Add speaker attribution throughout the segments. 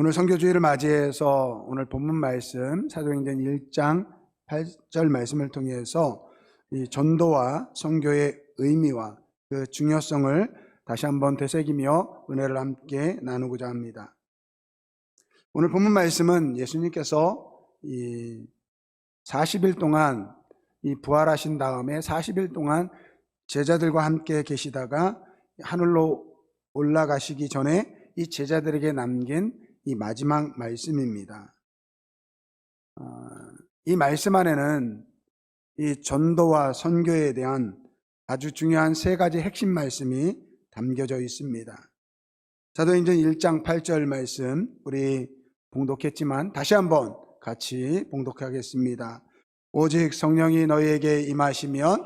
Speaker 1: 오늘 선교주의를 맞이해서 오늘 본문 말씀 사도행전 1장 8절 말씀을 통해서 이 전도와 선교의 의미와 그 중요성을 다시 한번 되새기며 은혜를 함께 나누고자 합니다. 오늘 본문 말씀은 예수님께서 이 40일 동안 이 부활하신 다음에 40일 동안 제자들과 함께 계시다가 하늘로 올라가시기 전에 이 제자들에게 남긴 이 마지막 말씀입니다. 이 말씀 안에는 이 전도와 선교에 대한 아주 중요한 세 가지 핵심 말씀이 담겨져 있습니다. 사도행전 1장 8절 말씀 우리 봉독했지만 다시 한번 같이 봉독하겠습니다. 오직 성령이 너희에게 임하시면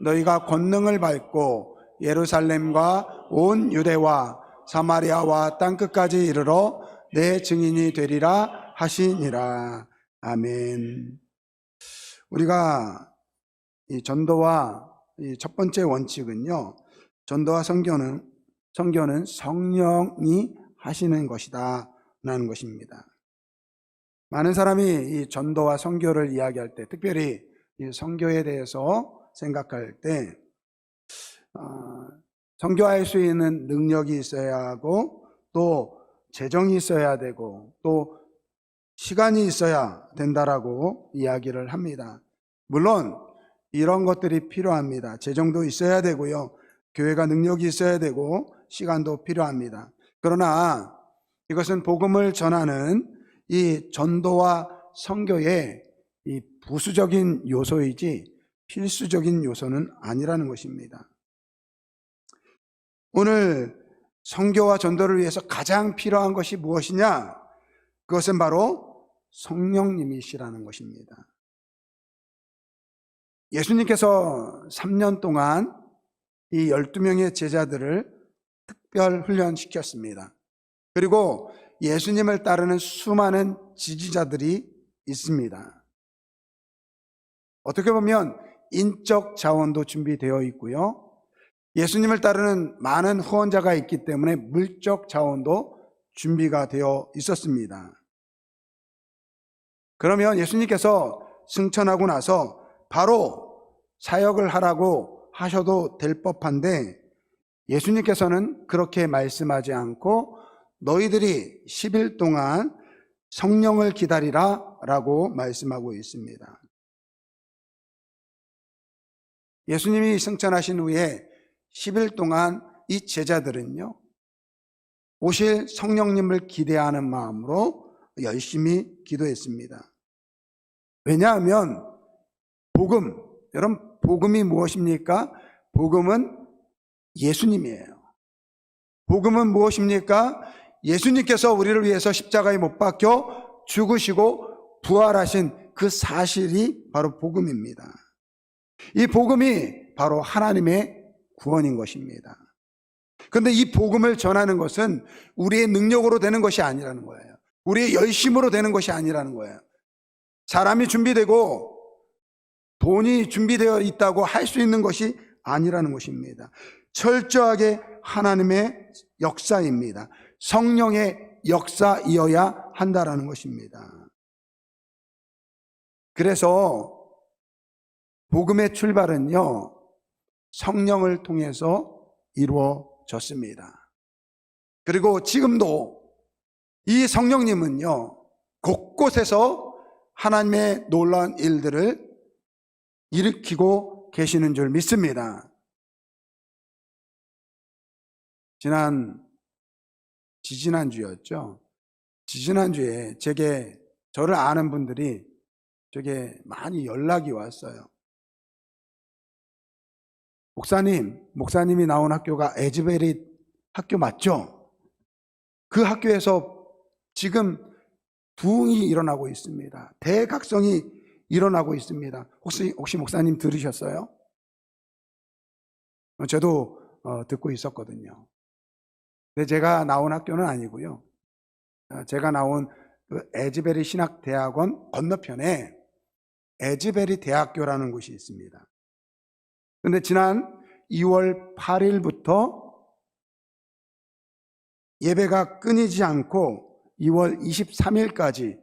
Speaker 1: 너희가 권능을 받고 예루살렘과 온 유대와 사마리아와 땅끝까지 이르러 내 증인이 되리라 하시니라. 아멘. 우리가 이 전도와 이 첫 번째 원칙은요, 전도와 선교는 성령이 하시는 것이다 라는 것입니다. 많은 사람이 이 전도와 선교를 이야기할 때, 특별히 이 선교에 대해서 생각할 때 선교할 수 있는 능력이 있어야 하고 또 재정이 있어야 되고 또 시간이 있어야 된다라고 이야기를 합니다. 물론 이런 것들이 필요합니다. 재정도 있어야 되고요, 교회가 능력이 있어야 되고 시간도 필요합니다. 그러나 이것은 복음을 전하는 이 전도와 선교의 이 부수적인 요소이지 필수적인 요소는 아니라는 것입니다. 오늘 선교와 전도를 위해서 가장 필요한 것이 무엇이냐? 그것은 바로 성령님이시라는 것입니다. 예수님께서 3년 동안 이 12명의 제자들을 특별 훈련시켰습니다. 그리고 예수님을 따르는 수많은 지지자들이 있습니다. 어떻게 보면 인적 자원도 준비되어 있고요, 예수님을 따르는 많은 후원자가 있기 때문에 물적 자원도 준비가 되어 있었습니다. 그러면 예수님께서 승천하고 나서 바로 사역을 하라고 하셔도 될 법한데 예수님께서는 그렇게 말씀하지 않고 너희들이 10일 동안 성령을 기다리라 라고 말씀하고 있습니다. 예수님이 승천하신 후에 10일 동안 이 제자들은요, 오실 성령님을 기대하는 마음으로 열심히 기도했습니다. 왜냐하면 복음, 여러분 복음이 무엇입니까? 복음은 예수님이에요. 복음은 무엇입니까? 예수님께서 우리를 위해서 십자가에 못 박혀 죽으시고 부활하신 그 사실이 바로 복음입니다. 이 복음이 바로 하나님의 구원인 것입니다. 그런데 이 복음을 전하는 것은 우리의 능력으로 되는 것이 아니라는 거예요. 우리의 열심으로 되는 것이 아니라는 거예요. 사람이 준비되고 돈이 준비되어 있다고 할 수 있는 것이 아니라는 것입니다. 철저하게 하나님의 역사입니다. 성령의 역사이어야 한다라는 것입니다. 그래서 복음의 출발은요, 성령을 통해서 이루어졌습니다. 그리고 지금도 이 성령님은요, 곳곳에서 하나님의 놀라운 일들을 일으키고 계시는 줄 믿습니다. 지지난주였죠. 지지난주에 저를 아는 분들이 제게 많이 연락이 왔어요. 목사님이 나온 학교가 에즈베리 학교 맞죠? 그 학교에서 지금 부흥이 일어나고 있습니다. 대각성이 일어나고 있습니다. 혹시 목사님 들으셨어요? 저도 듣고 있었거든요. 근데 제가 나온 학교는 아니고요. 제가 나온 그 에즈베리 신학대학원 건너편에 에즈베리 대학교라는 곳이 있습니다. 그런데 지난 2월 8일부터 예배가 끊이지 않고 2월 23일까지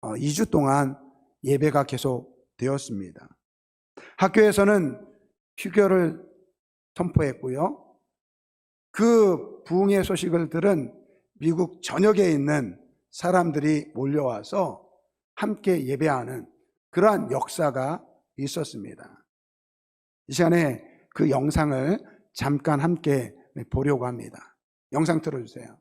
Speaker 1: 2주 동안 예배가 계속되었습니다. 학교에서는 휴교를 선포했고요. 그 부흥의 소식을 들은 미국 전역에 있는 사람들이 몰려와서 함께 예배하는 그러한 역사가 있었습니다. 이 시간에 그 영상을 잠깐 함께 보려고 합니다. 영상 틀어주세요.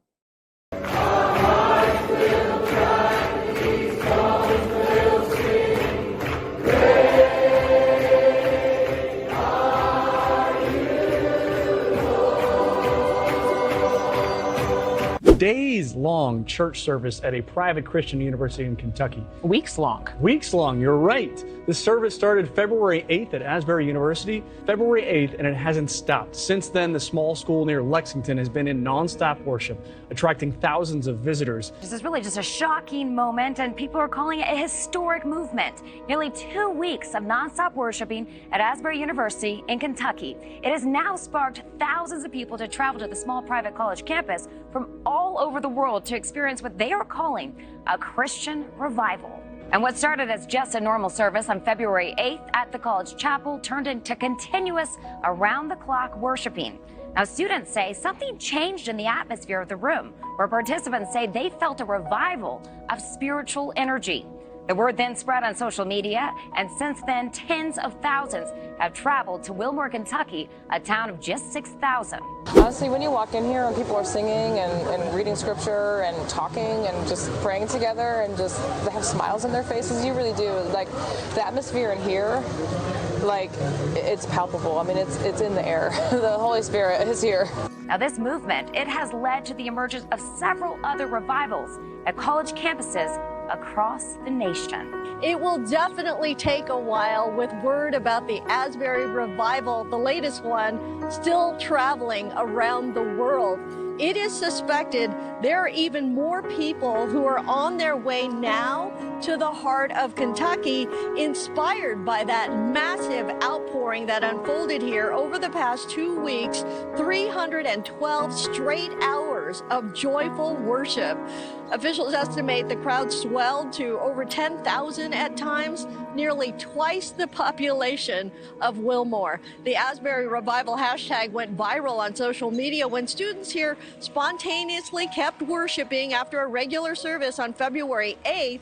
Speaker 2: Days-long church service at a private Christian university in Kentucky.
Speaker 3: Weeks long.
Speaker 2: Weeks long, you're right. The service started February 8th at Asbury University, February 8th, and it hasn't stopped. Since then, the small school near Lexington has been in nonstop worship, attracting thousands of visitors.
Speaker 3: This is really just a shocking moment, and people are calling it a historic movement. Nearly 2 weeks of nonstop worshiping at Asbury University in Kentucky. It has now sparked thousands of people to travel to the small private college campus from all over the world to experience what they are calling a Christian revival. And what started as just a normal service on February 8th at the college chapel turned into continuous around-the-clock worshiping. Now, students say something changed in the atmosphere of the room, where participants say they felt a revival of spiritual energy. The word then spread on social media, and since then, tens of thousands have traveled to Wilmore, Kentucky, a town of just 6,000.
Speaker 4: Honestly, when you walk in here and people are singing and reading scripture and talking and just praying together and just they have smiles on their faces, you really do. Like, the atmosphere in here, like, it's palpable. I mean, it's in the air. The Holy Spirit is here.
Speaker 3: Now, this movement, it has led to the emergence of several other revivals at college campuses across the nation.
Speaker 5: It will definitely take a while with word about the Asbury Revival, the latest one, still traveling around the world. It is suspected there are even more people who are on their way now to the heart of Kentucky, inspired by that massive outpouring that unfolded here over the past 2 weeks, 312 straight hours of joyful worship. Officials estimate the crowd swelled to over 10,000 at times, nearly twice the population of Wilmore. The Asbury Revival hashtag went viral on social media when students here spontaneously kept worshiping after a regular service on February 8th.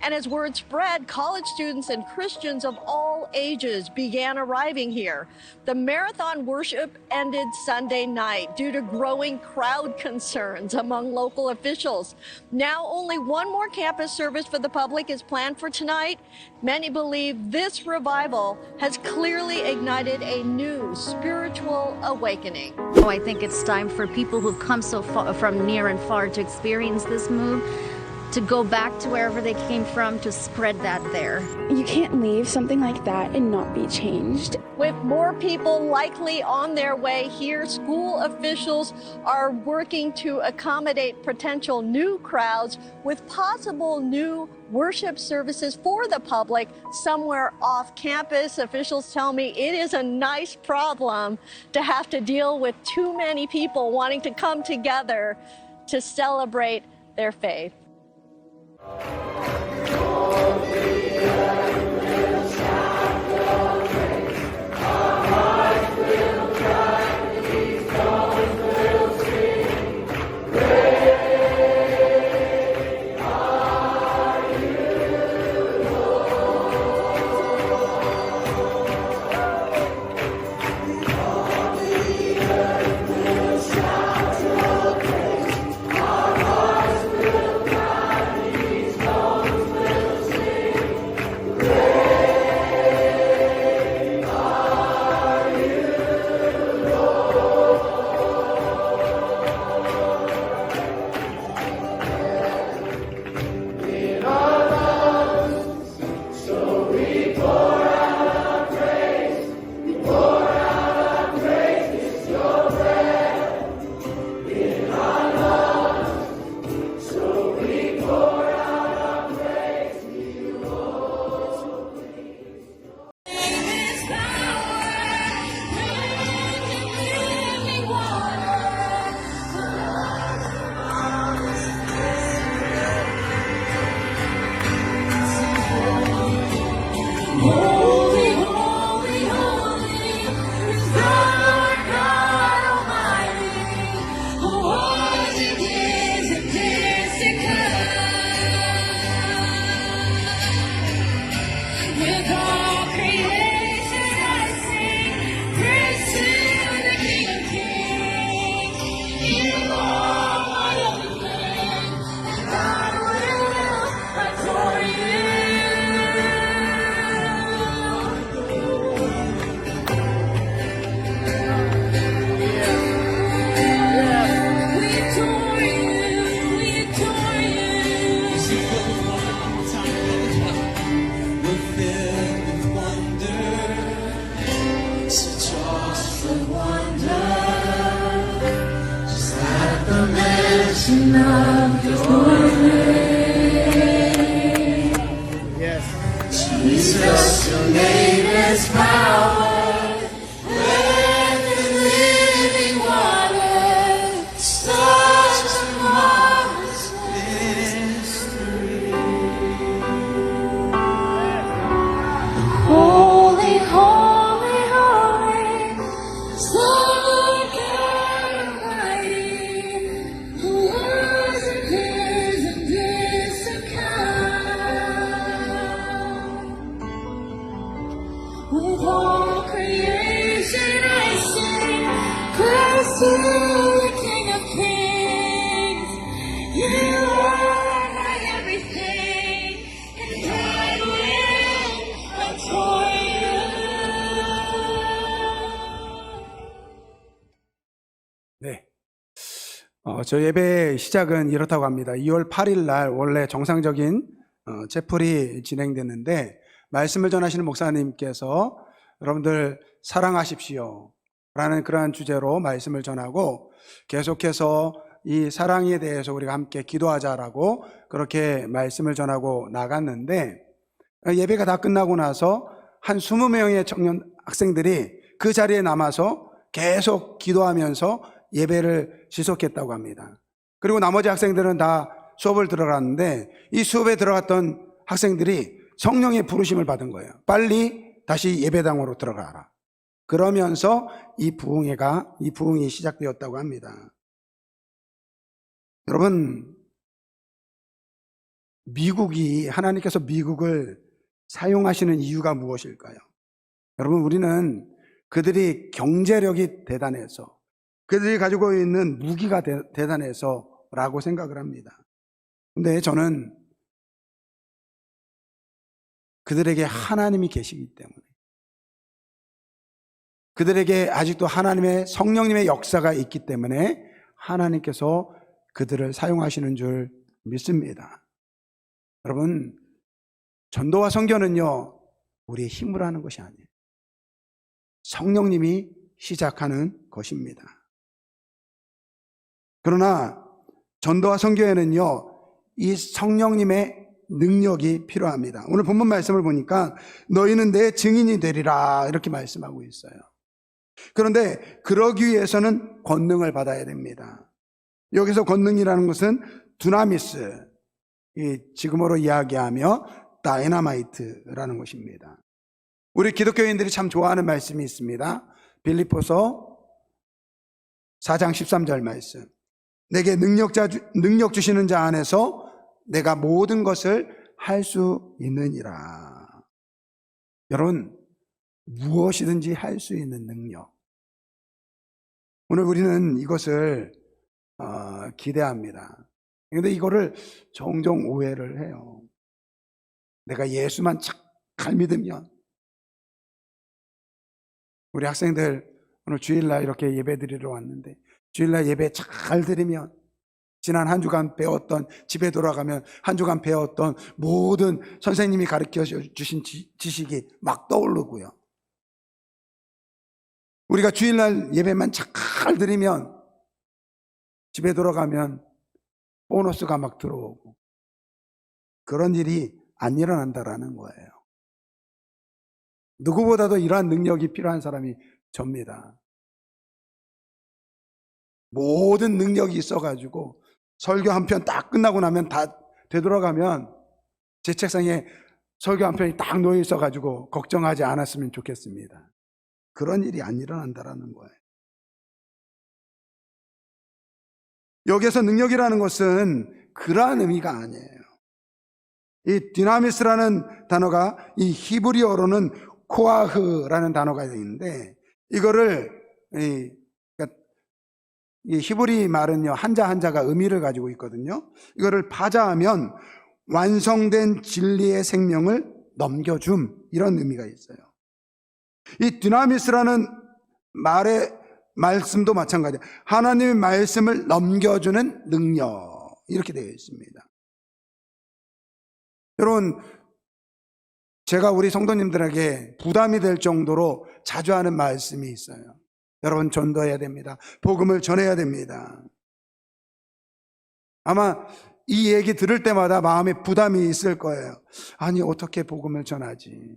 Speaker 5: And as word spread, college students and Christians of all ages began arriving here. The marathon worship ended Sunday night due to growing crowd concerns among local officials. Now only one more campus service for the public is planned for tonight. Many believe this revival has clearly ignited a new spiritual awakening.
Speaker 6: So I think it's time for people who've come so far from near and far to experience this move to go back to wherever they came from, to spread that there.
Speaker 7: You can't leave something like that and not be changed.
Speaker 5: With more people likely on their way here, school officials are working to accommodate potential new crowds with possible new worship services for the public somewhere off campus. Officials tell me it is a nice problem to have to deal with too many people wanting to come together to celebrate their faith.
Speaker 8: Holy, holy, holy, Lord God Almighty, who was and is to come. With all creation I sing, praise to the King of Kings. You are my everything, and I will adore you.
Speaker 1: 네. 저 예배 시작은 이렇다고 합니다. 2월 8일 날 원래 정상적인 채플이 진행됐는데 말씀을 전하시는 목사님께서 여러분들 사랑하십시오 라는 그러한 주제로 말씀을 전하고 계속해서 이 사랑에 대해서 우리가 함께 기도하자라고 그렇게 말씀을 전하고 나갔는데 예배가 다 끝나고 나서 한 20명의 청년 학생들이 그 자리에 남아서 계속 기도하면서 예배를 지속했다고 합니다. 그리고 나머지 학생들은 다 수업을 들어갔는데 이 수업에 들어갔던 학생들이 성령의 부르심을 받은 거예요. 빨리 다시 예배당으로 들어가라. 그러면서 이 부흥이 시작되었다고 합니다. 여러분, 하나님께서 미국을 사용하시는 이유가 무엇일까요? 여러분, 우리는 그들이 경제력이 대단해서, 그들이 가지고 있는 무기가 대단해서 라고 생각을 합니다. 근데 저는 그들에게 하나님이 계시기 때문에, 그들에게 아직도 하나님의 성령님의 역사가 있기 때문에 하나님께서 그들을 사용하시는 줄 믿습니다. 여러분, 전도와 선교는요, 우리의 힘으로 하는 것이 아니에요. 성령님이 시작하는 것입니다. 그러나 전도와 선교에는요, 이 성령님의 능력이 필요합니다. 오늘 본문 말씀을 보니까 너희는 내 증인이 되리라 이렇게 말씀하고 있어요. 그런데 그러기 위해서는 권능을 받아야 됩니다. 여기서 권능이라는 것은 두나미스, 지금으로 이야기하며 다이너마이트라는 것입니다. 우리 기독교인들이 참 좋아하는 말씀이 있습니다. 빌립보서 4장 13절 말씀. 내게 능력 주시는 자 안에서 내가 모든 것을 할 수 있느니라. 여러분, 무엇이든지 할 수 있는 능력. 오늘 우리는 이것을 기대합니다. 그런데 이거를 종종 오해를 해요. 내가 예수만 잘 믿으면. 우리 학생들 오늘 주일날 이렇게 예배 드리러 왔는데 주일날 예배 잘 드리면 지난 한 주간 배웠던, 집에 돌아가면 한 주간 배웠던 모든 선생님이 가르쳐 주신 지식이 막 떠오르고요. 우리가 주일날 예배만 잘 드리면 집에 돌아가면 보너스가 막 들어오고, 그런 일이 안 일어난다라는 거예요. 누구보다도 이러한 능력이 필요한 사람이 접니다. 모든 능력이 있어가지고 설교 한 편 딱 끝나고 나면 다 되돌아가면 제 책상에 설교 한 편이 딱 놓여 있어가지고 걱정하지 않았으면 좋겠습니다. 그런 일이 안 일어난다라는 거예요. 여기에서 능력이라는 것은 그러한 의미가 아니에요. 이 디나미스라는 단어가 이 히브리어로는 코아흐라는 단어가 있는데, 이거를 이 히브리 말은요, 한자 한자가 의미를 가지고 있거든요. 이거를 파자하면 완성된 진리의 생명을 넘겨줌, 이런 의미가 있어요. 이 디나미스라는 말의 말씀도 마찬가지예요. 하나님의 말씀을 넘겨주는 능력, 이렇게 되어 있습니다. 여러분, 제가 우리 성도님들에게 부담이 될 정도로 자주 하는 말씀이 있어요. 여러분, 전도해야 됩니다. 복음을 전해야 됩니다. 아마 이 얘기 들을 때마다 마음에 부담이 있을 거예요. 아니, 어떻게 복음을 전하지?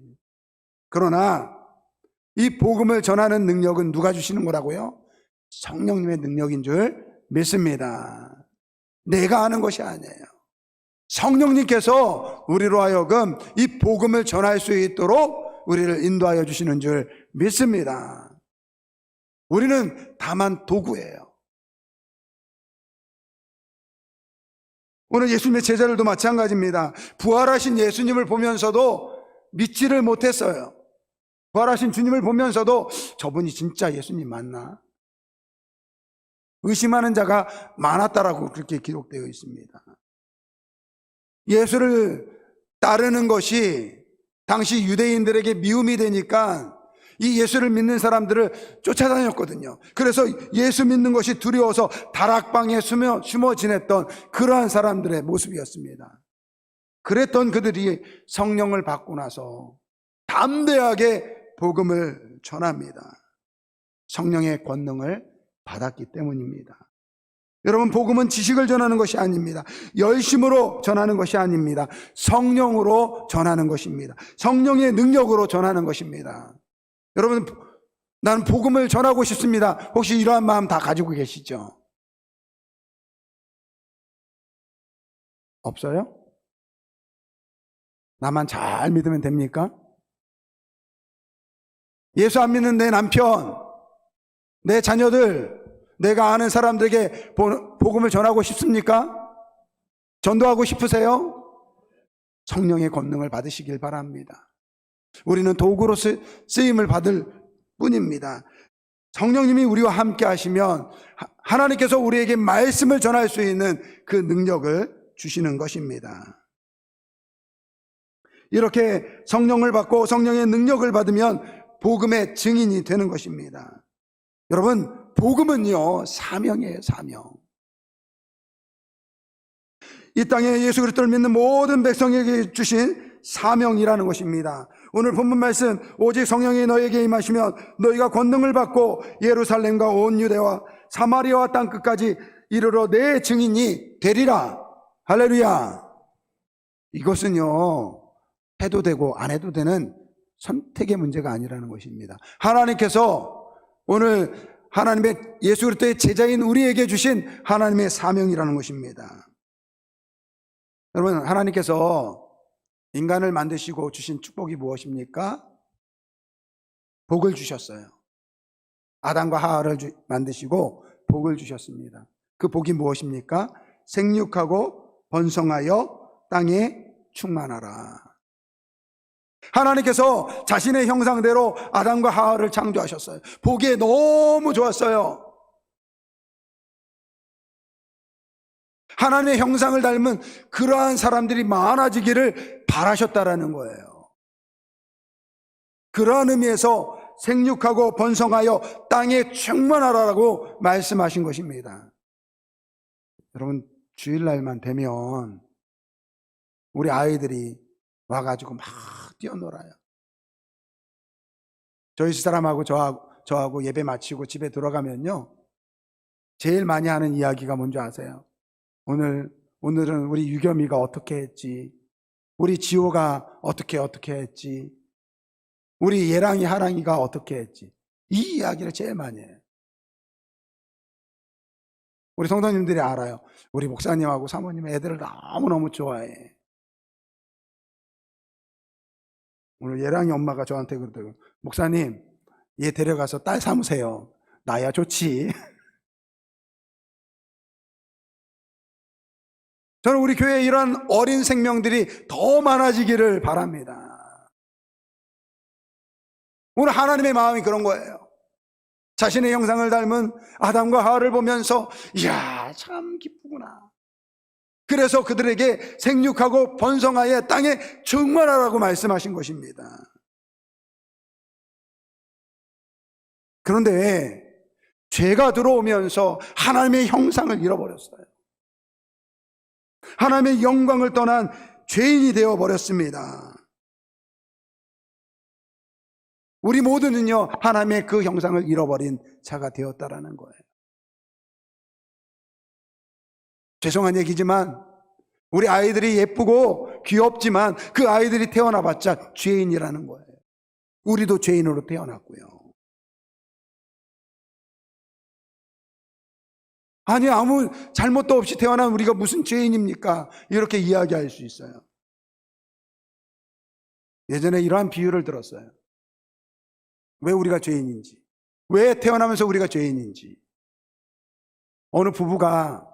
Speaker 1: 그러나 이 복음을 전하는 능력은 누가 주시는 거라고요? 성령님의 능력인 줄 믿습니다. 내가 하는 것이 아니에요. 성령님께서 우리로 하여금 이 복음을 전할 수 있도록 우리를 인도하여 주시는 줄 믿습니다. 우리는 다만 도구예요. 오늘 예수님의 제자들도 마찬가지입니다. 부활하신 예수님을 보면서도 믿지를 못했어요. 부활하신 주님을 보면서도 저분이 진짜 예수님 맞나? 의심하는 자가 많았다라고 그렇게 기록되어 있습니다. 예수를 따르는 것이 당시 유대인들에게 미움이 되니까 이 예수를 믿는 사람들을 쫓아다녔거든요. 그래서 예수 믿는 것이 두려워서 다락방에 숨어 지냈던 그러한 사람들의 모습이었습니다. 그랬던 그들이 성령을 받고 나서 담대하게 복음을 전합니다. 성령의 권능을 받았기 때문입니다. 여러분, 복음은 지식을 전하는 것이 아닙니다. 열심으로 전하는 것이 아닙니다. 성령으로 전하는 것입니다. 성령의 능력으로 전하는 것입니다. 여러분, 나는 복음을 전하고 싶습니다. 혹시 이러한 마음 다 가지고 계시죠? 없어요? 나만 잘 믿으면 됩니까? 예수 안 믿는 내 남편, 내 자녀들, 내가 아는 사람들에게 복음을 전하고 싶습니까? 전도하고 싶으세요? 성령의 권능을 받으시길 바랍니다. 우리는 도구로 쓰임을 받을 뿐입니다. 성령님이 우리와 함께 하시면 하나님께서 우리에게 말씀을 전할 수 있는 그 능력을 주시는 것입니다. 이렇게 성령을 받고 성령의 능력을 받으면 복음의 증인이 되는 것입니다. 여러분, 복음은요, 사명이에요, 사명. 이 땅에 예수 그리스도를 믿는 모든 백성에게 주신 사명이라는 것입니다. 오늘 본문 말씀, 오직 성령이 너에게 임하시면 너희가 권능을 받고 예루살렘과 온 유대와 사마리아와 땅 끝까지 이르러 내 증인이 되리라. 할렐루야. 이것은요, 해도 되고 안 해도 되는 선택의 문제가 아니라는 것입니다. 하나님께서 오늘 하나님의 예수 그리스도의 제자인 우리에게 주신 하나님의 사명이라는 것입니다. 여러분, 하나님께서 인간을 만드시고 주신 축복이 무엇입니까? 복을 주셨어요. 아담과 하와를 만드시고 복을 주셨습니다. 그 복이 무엇입니까? 생육하고 번성하여 땅에 충만하라. 하나님께서 자신의 형상대로 아담과 하와를 창조하셨어요. 보기에 너무 좋았어요. 하나님의 형상을 닮은 그러한 사람들이 많아지기를 바라셨다라는 거예요. 그러한 의미에서 생육하고 번성하여 땅에 충만하라고 말씀하신 것입니다. 여러분, 주일날만 되면 우리 아이들이 와가지고 막 뛰어놀아요. 저희 집사람하고 저하고 예배 마치고 집에 들어가면요, 제일 많이 하는 이야기가 뭔지 아세요? 오늘은 우리 유겸이가 어떻게 했지, 우리 지호가 어떻게 했지, 우리 예랑이 하랑이가 어떻게 했지, 이 이야기를 제일 많이 해요. 우리 성도님들이 알아요. 우리 목사님하고 사모님 애들을 너무너무 좋아해. 오늘 예랑이 엄마가 저한테 그러더라고요. 목사님, 얘 데려가서 딸 삼으세요. 나야 좋지. 저는 우리 교회에 이런 어린 생명들이 더 많아지기를 바랍니다. 오늘 하나님의 마음이 그런 거예요. 자신의 형상을 닮은 아담과 하와를 보면서 이야, 참 기쁘구나. 그래서 그들에게 생육하고 번성하여 땅에 충만하라고 말씀하신 것입니다. 그런데 죄가 들어오면서 하나님의 형상을 잃어버렸어요. 하나님의 영광을 떠난 죄인이 되어버렸습니다. 우리 모두는요, 하나님의 그 형상을 잃어버린 자가 되었다라는 거예요. 죄송한 얘기지만 우리 아이들이 예쁘고 귀엽지만 그 아이들이 태어나봤자 죄인이라는 거예요. 우리도 죄인으로 태어났고요. 아니, 아무 잘못도 없이 태어난 우리가 무슨 죄인입니까? 이렇게 이야기할 수 있어요. 예전에 이러한 비유를 들었어요. 왜 우리가 죄인인지, 왜 태어나면서 우리가 죄인인지. 어느 부부가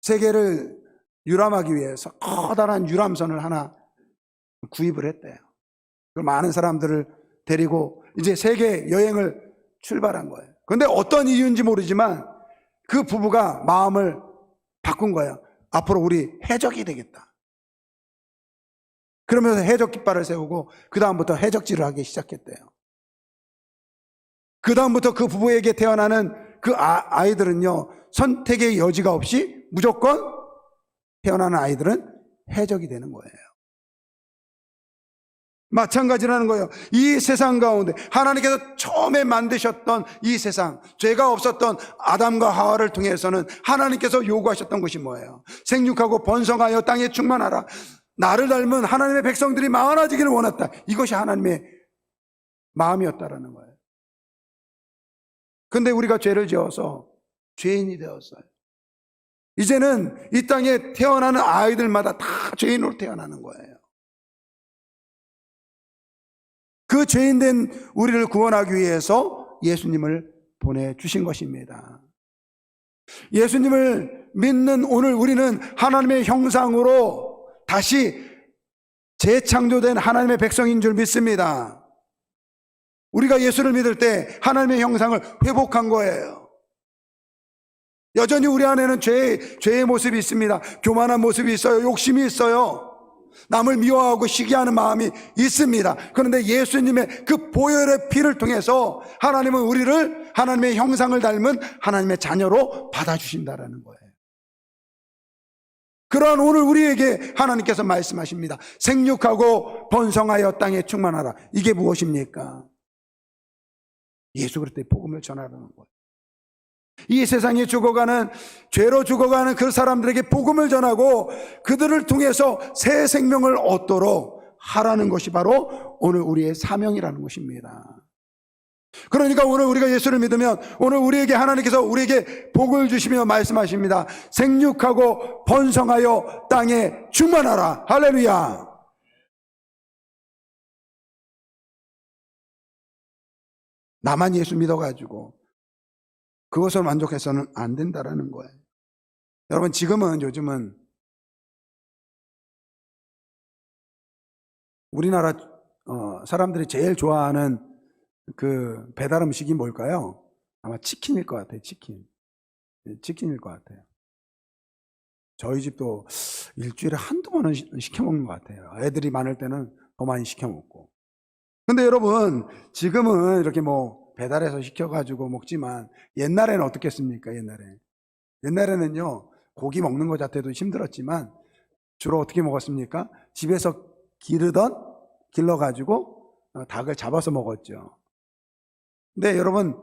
Speaker 1: 세계를 유람하기 위해서 커다란 유람선을 하나 구입을 했대요. 그걸 많은 사람들을 데리고 이제 세계 여행을 출발한 거예요. 그런데 어떤 이유인지 모르지만 그 부부가 마음을 바꾼 거예요. 앞으로 우리 해적이 되겠다. 그러면서 해적 깃발을 세우고 그 다음부터 해적질을 하기 시작했대요. 그 다음부터 그 부부에게 태어나는 그 아이들은요, 선택의 여지가 없이 무조건 태어나는 아이들은 해적이 되는 거예요. 마찬가지라는 거예요. 이 세상 가운데 하나님께서 처음에 만드셨던 이 세상, 죄가 없었던 아담과 하와를 통해서는 하나님께서 요구하셨던 것이 뭐예요? 생육하고 번성하여 땅에 충만하라. 나를 닮은 하나님의 백성들이 많아지기를 원했다. 이것이 하나님의 마음이었다라는 거예요. 근데 우리가 죄를 지어서 죄인이 되었어요. 이제는 이 땅에 태어나는 아이들마다 다 죄인으로 태어나는 거예요. 그 죄인된 우리를 구원하기 위해서 예수님을 보내주신 것입니다. 예수님을 믿는 오늘 우리는 하나님의 형상으로 다시 재창조된 하나님의 백성인 줄 믿습니다. 우리가 예수를 믿을 때 하나님의 형상을 회복한 거예요. 여전히 우리 안에는 죄의 모습이 있습니다. 교만한 모습이 있어요. 욕심이 있어요. 남을 미워하고 시기하는 마음이 있습니다. 그런데 예수님의 그 보혈의 피를 통해서 하나님은 우리를 하나님의 형상을 닮은 하나님의 자녀로 받아주신다라는 거예요. 그러한 오늘 우리에게 하나님께서 말씀하십니다. 생육하고 번성하여 땅에 충만하라. 이게 무엇입니까? 예수 그리스도의 복음을 전하라는 거예요. 이 세상에 죽어가는, 죄로 죽어가는 그 사람들에게 복음을 전하고 그들을 통해서 새 생명을 얻도록 하라는 것이 바로 오늘 우리의 사명이라는 것입니다. 그러니까 오늘 우리가 예수를 믿으면 오늘 우리에게 하나님께서 우리에게 복을 주시며 말씀하십니다. 생육하고 번성하여 땅에 충만하라. 할렐루야. 나만 예수 믿어가지고 그것을 만족해서는 안 된다라는 거예요. 여러분, 요즘은 우리나라 사람들이 제일 좋아하는 그 배달 음식이 뭘까요? 아마 치킨일 것 같아요. 치킨일 것 같아요. 저희 집도 일주일에 한두 번은 시켜 먹는 것 같아요. 애들이 많을 때는 더 많이 시켜 먹고. 근데 여러분, 지금은 이렇게 배달해서 시켜가지고 먹지만 옛날에는 어떻겠습니까? 옛날에는요, 고기 먹는 것 자체도 힘들었지만 주로 어떻게 먹었습니까? 집에서 길러가지고 닭을 잡아서 먹었죠. 근데 여러분,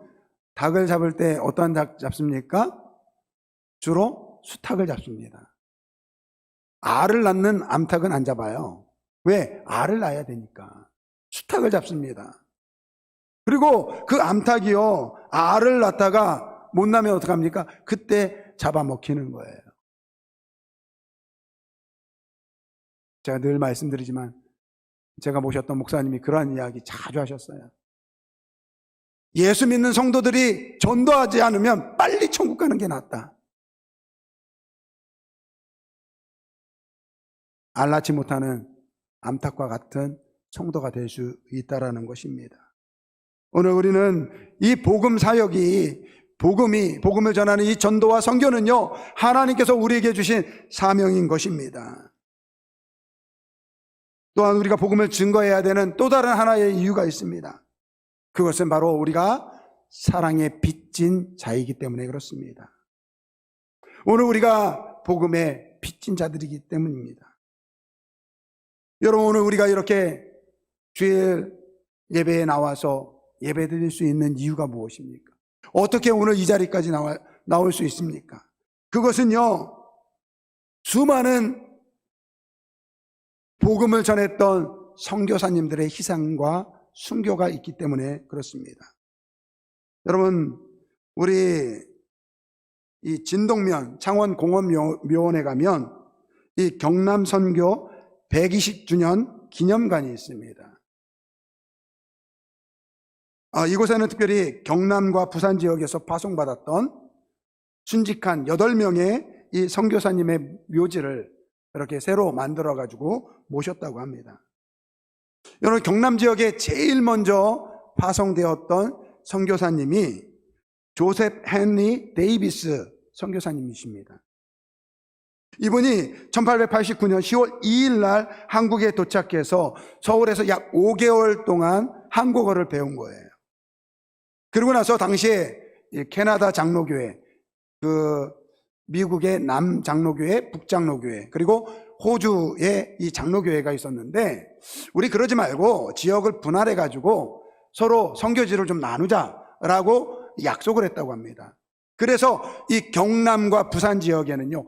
Speaker 1: 닭을 잡을 때 어떠한 닭 잡습니까? 주로 수탉을 잡습니다. 알을 낳는 암탉은 안 잡아요. 왜? 알을 낳아야 되니까. 수탉을 잡습니다. 그리고 그 암탉이요, 알을 낳다가 못 나면 어떡합니까? 그때 잡아먹히는 거예요. 제가 늘 말씀드리지만 제가 모셨던 목사님이 그러한 이야기 자주 하셨어요. 예수 믿는 성도들이 전도하지 않으면 빨리 천국 가는 게 낫다. 알 낳지 못하는 암탉과 같은 성도가 될 수 있다라는 것입니다. 오늘 우리는 이 복음 사역이, 복음을 전하는 이 전도와 선교는요, 하나님께서 우리에게 주신 사명인 것입니다. 또한 우리가 복음을 증거해야 되는 또 다른 하나의 이유가 있습니다. 그것은 바로 우리가 사랑에 빚진 자이기 때문에 그렇습니다. 오늘 우리가 복음에 빚진 자들이기 때문입니다. 여러분, 오늘 우리가 이렇게 주일 예배에 나와서 예배 드릴 수 있는 이유가 무엇입니까? 어떻게 오늘 이 자리까지 나올 수 있습니까? 그것은요, 수많은 복음을 전했던 선교사님들의 희생과 순교가 있기 때문에 그렇습니다. 여러분, 우리 이 진동면 창원 공원묘원에 가면 이 경남 선교 120주년 기념관이 있습니다. 이곳에는 특별히 경남과 부산 지역에서 파송받았던 순직한 8명의 이 선교사님의 묘지를 이렇게 새로 만들어 가지고 모셨다고 합니다. 여러분, 경남 지역에 제일 먼저 파송되었던 선교사님이 조셉 헨리 데이비스 선교사님이십니다. 이분이 1889년 10월 2일 날 한국에 도착해서 서울에서 약 5개월 동안 한국어를 배운 거예요. 그러고 나서 당시에 캐나다 장로교회, 미국의 남 장로교회, 북 장로교회, 그리고 호주에 이 장로교회가 있었는데, 우리 그러지 말고 지역을 분할해 가지고 서로 선교지를 좀 나누자라고 약속을 했다고 합니다. 그래서 이 경남과 부산 지역에는요,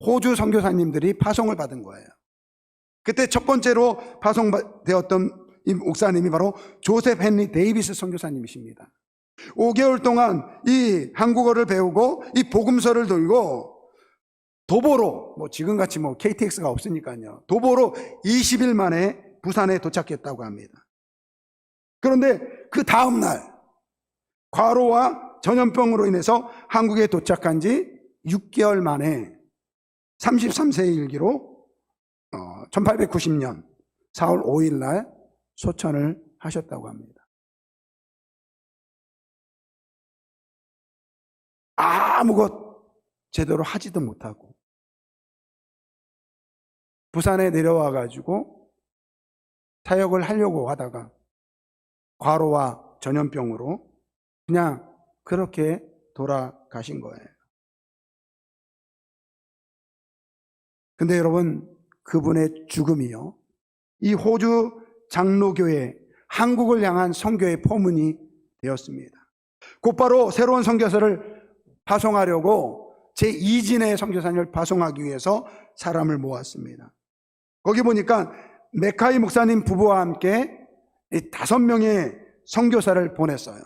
Speaker 1: 호주 선교사님들이 파송을 받은 거예요. 그때 첫 번째로 파송되었던 이 목사님이 바로 조셉 헨리 데이비스 선교사님이십니다. 5개월 동안 이 한국어를 배우고 이 복음서를 들고 도보로, 지금같이 KTX가 없으니까요, 도보로 20일 만에 부산에 도착했다고 합니다. 그런데 그 다음 날 과로와 전염병으로 인해서 한국에 도착한 지 6개월 만에 33세의 일기로 1890년 4월 5일 날 소천을 하셨다고 합니다. 아무것 제대로 하지도 못하고 부산에 내려와 가지고 사역을 하려고 하다가 과로와 전염병으로 그냥 그렇게 돌아가신 거예요. 근데 여러분, 그분의 죽음이요, 이 호주 장로교회 한국을 향한 선교의 포문이 되었습니다. 곧바로 새로운 선교사를 파송하려고 제2진의 선교사님을 파송하기 위해서 사람을 모았습니다. 거기 보니까 메카이 목사님 부부와 함께 5명의 선교사를 보냈어요.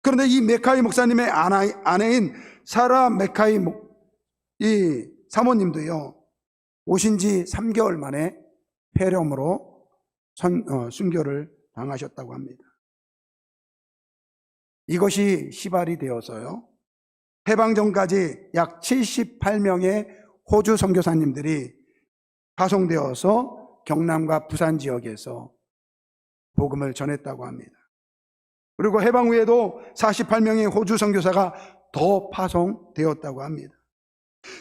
Speaker 1: 그런데 이 메카이 목사님의 아내인 사라 메카이 이 사모님도요, 오신 지 3개월 만에 폐렴으로 순교를 당하셨다고 합니다. 이것이 시발이 되어서요, 해방 전까지 약 78명의 호주 선교사님들이 파송되어서 경남과 부산 지역에서 복음을 전했다고 합니다. 그리고 해방 후에도 48명의 호주 선교사가 더 파송되었다고 합니다.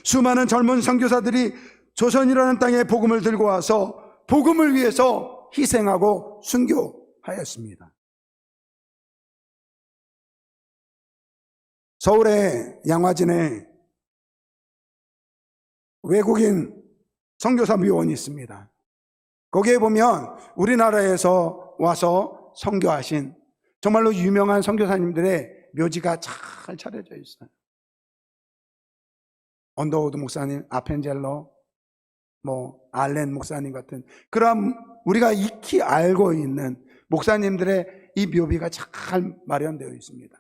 Speaker 1: 수많은 젊은 선교사들이 조선이라는 땅에 복음을 들고 와서 복음을 위해서 희생하고 순교하였습니다. 서울의 양화진에 외국인 선교사 묘원이 있습니다. 거기에 보면 우리나라에서 와서 선교하신 정말로 유명한 선교사님들의 묘지가 잘 차려져 있어요. 언더우드 목사님, 아펜젤러, 알렌 목사님 같은 그런 우리가 익히 알고 있는 목사님들의 이 묘비가 잘 마련되어 있습니다.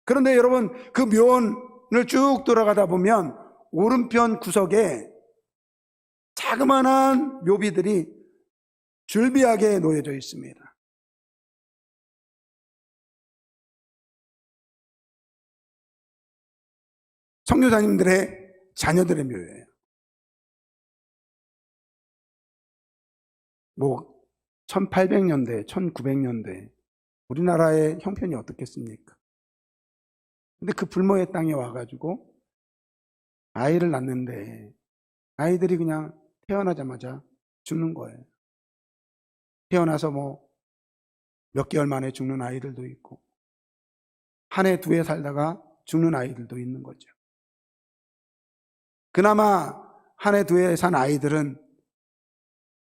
Speaker 1: 그런데 여러분, 그 묘원을 쭉 돌아가다 보면 오른편 구석에 자그마한 묘비들이 줄비하게 놓여져 있습니다. 선교사님들의 자녀들의 묘예요. 1800년대, 1900년대 우리나라의 형편이 어떻겠습니까? 근데 그 불모의 땅에 와가지고 아이를 낳는데 아이들이 그냥 태어나자마자 죽는 거예요. 태어나서 몇 개월 만에 죽는 아이들도 있고, 한 해, 2해 살다가 죽는 아이들도 있는 거죠. 그나마 한 해, 2해 산 아이들은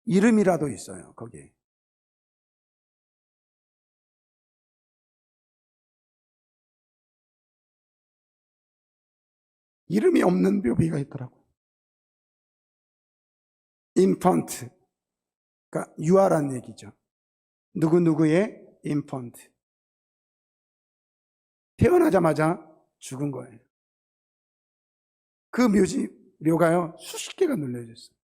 Speaker 1: 이름이라도 있어요, 거기에. 이름이 없는 묘비가 있더라고요. 인펀트, 그러니까 유아란 얘기죠. 누구누구의 인펀트. 태어나자마자 죽은 거예요. 그 묘가요 수십 개가 눌려졌어요.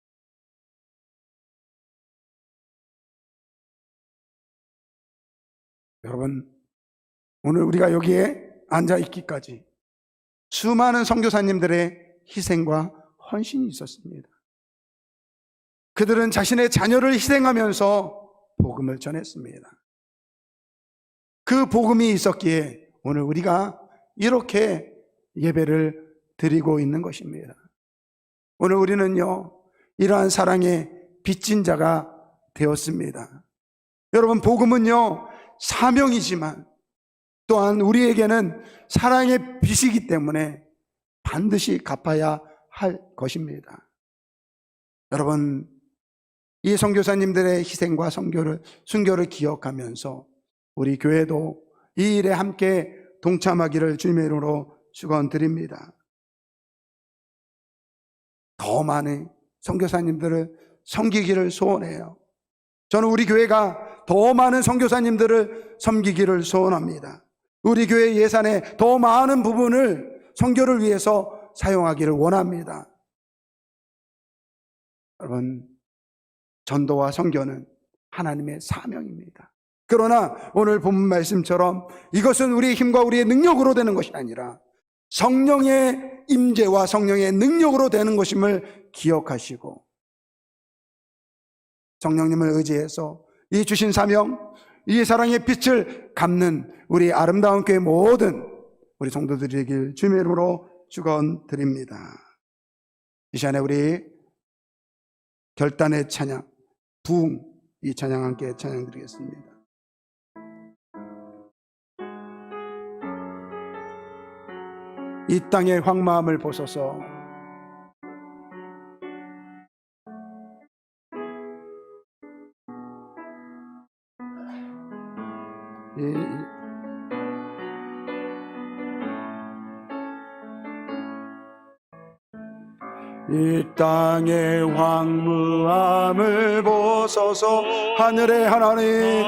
Speaker 1: 여러분, 오늘 우리가 여기에 앉아있기까지 수많은 선교사님들의 희생과 헌신이 있었습니다. 그들은 자신의 자녀를 희생하면서 복음을 전했습니다. 그 복음이 있었기에 오늘 우리가 이렇게 예배를 드리고 있는 것입니다. 오늘 우리는요, 이러한 사랑의 빚진 자가 되었습니다. 여러분, 복음은요, 사명이지만 또한 우리에게는 사랑의 빚이기 때문에 반드시 갚아야 할 것입니다. 여러분, 이 선교사님들의 희생과 순교를 기억하면서 우리 교회도 이 일에 함께 동참하기를 주님의 이름으로 축원드립니다. 더 많은 선교사님들을 섬기기를 소원해요. 저는 우리 교회가 더 많은 선교사님들을 섬기기를 소원합니다. 우리 교회 예산의 더 많은 부분을 선교를 위해서 사용하기를 원합니다. 여러분, 전도와 선교는 하나님의 사명입니다. 그러나 오늘 본문 말씀처럼 이것은 우리의 힘과 우리의 능력으로 되는 것이 아니라 성령의 임재와 성령의 능력으로 되는 것임을 기억하시고 성령님을 의지해서 이 주신 사명, 이 사랑의 빛을 갚는 우리 아름다운 교회 모든 우리 성도들이 되길 주님의 이름으로 축원드립니다. 이 시간에 우리 결단의 찬양, 부흥, 이 찬양 함께 찬양드리겠습니다. 이 땅의 황마음을 보소서. 이 땅의 황무함을 보소서. 하늘의 하나님,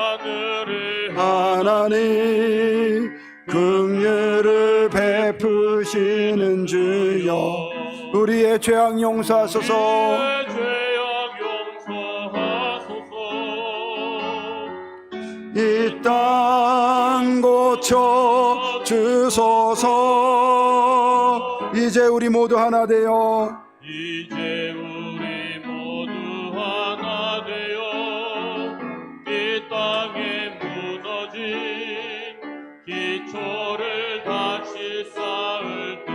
Speaker 1: 하나님, 긍휼을 베푸시는 주여, 우리의 죄악 용서하소서. 이 땅 고쳐 주소서. 이제 우리 모두 하나 되어,
Speaker 8: 이제 우리 모두 하나 되어 이 땅에 무너진 기초를 다시 쌓을 때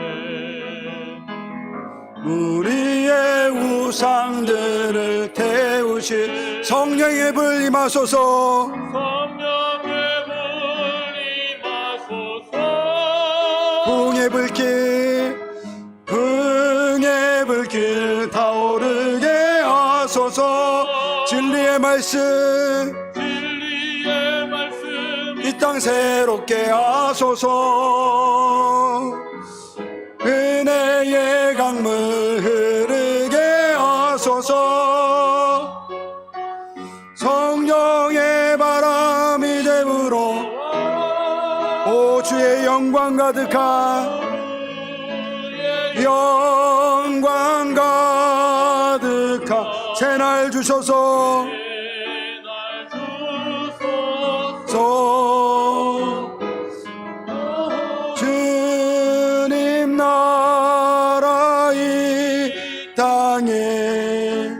Speaker 1: 우리의 우상들을 태우실 성령의 불 임하소서.
Speaker 8: 성령의 불 임하소서.
Speaker 1: 부흥의 불길, 부흥의 불길 타오르게 하소서. 진리의 말씀,
Speaker 8: 진리의 말씀
Speaker 1: 이 땅 새롭게 하소서. 은혜의 강물 흐르게 하소서. 성령의 바람 이제 불어 오 주의 영광 가득한, 영광 가득한 새날 주소서. 주님 나라 이 땅에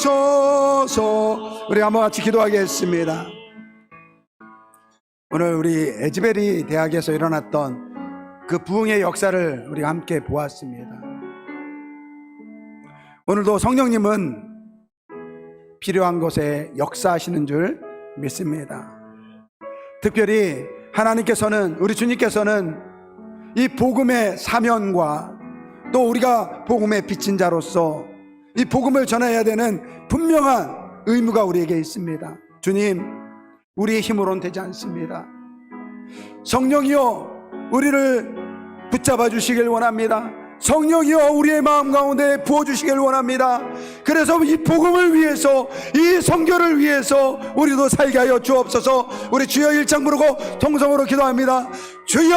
Speaker 1: 임하소서. 우리 한번 같이 기도하겠습니다. 오늘 우리 에즈베리 대학에서 일어났던 그 부흥의 역사를 우리가 함께 보았습니다. 오늘도 성령님은 필요한 곳에 역사하시는 줄 믿습니다. 특별히 하나님께서는, 우리 주님께서는 이 복음의 사명과 또 우리가 복음의 빚진 자로서 이 복음을 전해야 되는 분명한 의무가 우리에게 있습니다. 주님, 우리의 힘으로는 되지 않습니다. 성령이여, 우리를 붙잡아 주시길 원합니다. 성령이여 우리의 마음 가운데 부어주시길 원합니다. 그래서 이 복음을 위해서, 이 성교를 위해서 우리도 살게 하여 주옵소서. 우리 주여 1장 부르고 통성으로 기도합니다. 주여!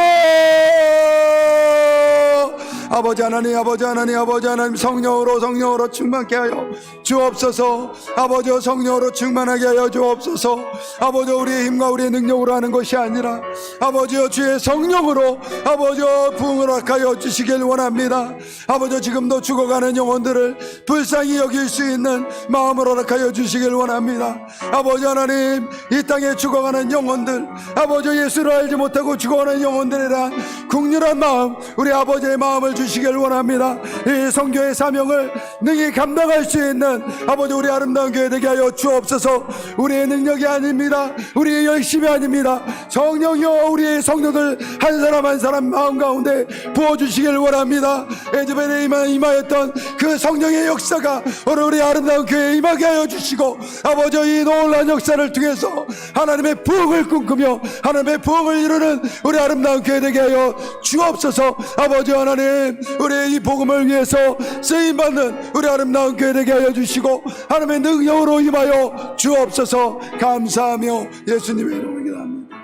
Speaker 1: 아버지 하나님, 아버지 하나님, 아버지 하나님, 성령으로 충만케 하여 주옵소서. 아버지 성령으로 충만하게 하여 주옵소서. 아버지 우리의 힘과 우리의 능력으로 하는 것이 아니라 아버지 주의 성령으로 아버지 부흥을 허락하여 주시길 원합니다. 아버지 지금도 죽어가는 영혼들을 불쌍히 여길 수 있는 마음을 허락하여 주시길 원합니다. 아버지 하나님, 이 땅에 죽어가는 영혼들, 아버지 예수를 알지 못하고 죽어가는 영혼들이란 국률한 마음, 우리 아버지의 마음을 주시길 원합니다. 이 선교의 사명을 능히 감당할 수 있는 아버지 우리 아름다운 교회 되게 하여 주옵소서. 우리의 능력이 아닙니다. 우리의 열심이 아닙니다. 성령이여 우리의 성도들 한 사람 한 사람 마음 가운데 부어주시길 원합니다. 에즈벨에 임하였던 그 성령의 역사가 오늘 우리 아름다운 교회에 임하게 하여 주시고, 아버지 이 놀라운 역사를 통해서 하나님의 부흥을 꿈꾸며 하나님의 부흥을 이루는 우리 아름다운 교회 되게 하여 주옵소서. 아버지 하나님, 우리의 이 복음을 위해서 쓰임받는 우리 아름다운 교회 되게 하여 주시고 하나님의 능력으로 임하여 주옵소서. 감사하며 예수님의 이름으로 기도합니다.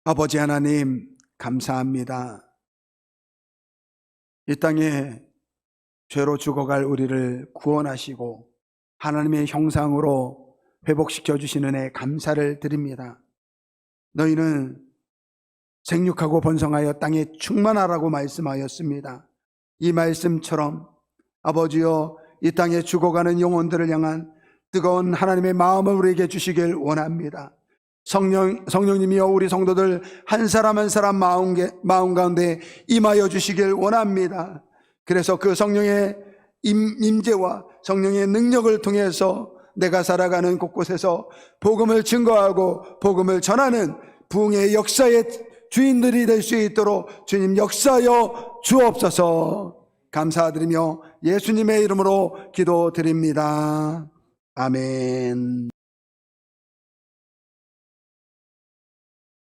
Speaker 1: 아버지 하나님, 감사합니다. 이 땅에 죄로 죽어갈 우리를 구원하시고 하나님의 형상으로 회복시켜 주시는 애 감사를 드립니다. 너희는 생육하고 번성하여 땅에 충만하라고 말씀하였습니다. 이 말씀처럼 아버지여 이 땅에 죽어가는 영혼들을 향한 뜨거운 하나님의 마음을 우리에게 주시길 원합니다. 성령님이여 우리 성도들 한 사람 한 사람 마음 가운데 임하여 주시길 원합니다. 그래서 그 성령의 임재와 성령의 능력을 통해서 내가 살아가는 곳곳에서 복음을 증거하고 복음을 전하는 부흥의 역사의 주인들이 될 수 있도록 주님 역사하여 주옵소서. 감사드리며 예수님의 이름으로 기도드립니다. 아멘.